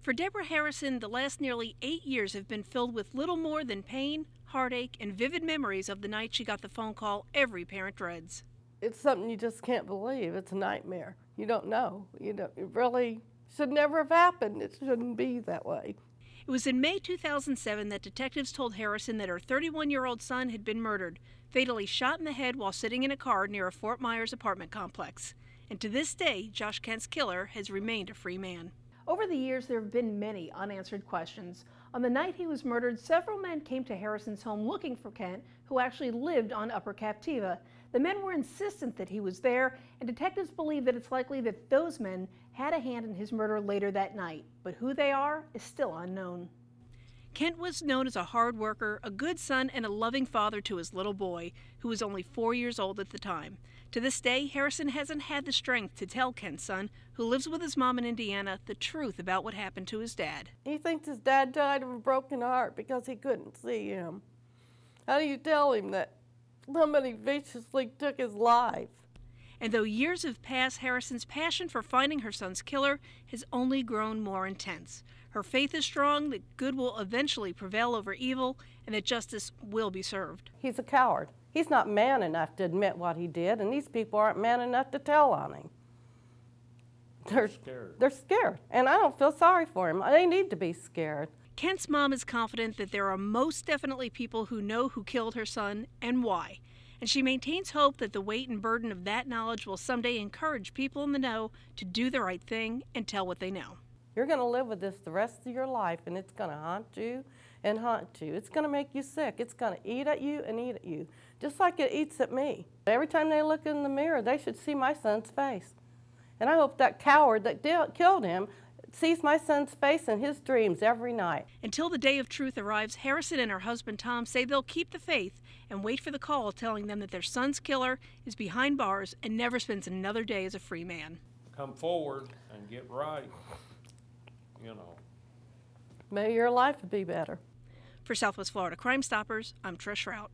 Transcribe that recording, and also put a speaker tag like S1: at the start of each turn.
S1: For Deborah Harrison, the last nearly 8 years have been filled with little more than pain, heartache, and vivid memories of the night she got the phone call every parent dreads.
S2: It's something you just can't believe. It's a nightmare. You don't know. It really should never have happened. It shouldn't be that way.
S1: It was in May 2007 that detectives told Harrison that her 31-year-old son had been murdered, fatally shot in the head while sitting in a car near a Fort Myers apartment complex. And to this day, Josh Kent's killer has remained a free man.
S3: Over the years, there have been many unanswered questions. On the night he was murdered, several men came to Harrison's home looking for Kent, who actually lived on Upper Captiva. The men were insistent that he was there, and detectives believe that it's likely that those men had a hand in his murder later that night. But who they are is still unknown.
S1: Kent was known as a hard worker, a good son, and a loving father to his little boy, who was only 4 years old at the time. To this day, Harrison hasn't had the strength to tell Kent's son, who lives with his mom in Indiana, the truth about what happened to his dad.
S2: He thinks his dad died of a broken heart because he couldn't see him. How do you tell him that somebody viciously took his life?
S1: And though years have passed, Harrison's passion for finding her son's killer has only grown more intense. Her faith is strong that good will eventually prevail over evil and that justice will be served.
S2: He's a coward. He's not man enough to admit what he did, and these people aren't man enough to tell on him. They're scared. They're scared, and I don't feel sorry for him. They need to be scared.
S1: Kent's mom is confident that there are most definitely people who know who killed her son and why. And she maintains hope that the weight and burden of that knowledge will someday encourage people in the know to do the right thing and tell what they know.
S2: You're going to live with this the rest of your life, and it's going to haunt you and haunt you. It's going to make you sick. It's going to eat at you and eat at you, just like it eats at me. Every time they look in the mirror, they should see my son's face. And I hope that coward that killed him sees my son's face in his dreams every night.
S1: Until the day of truth arrives, Harrison and her husband Tom say they'll keep the faith and wait for the call telling them that their son's killer is behind bars and never spends another day as a free man.
S4: Come forward and get right, you know.
S2: May your life be better.
S1: For Southwest Florida Crime Stoppers, I'm Trish Routte.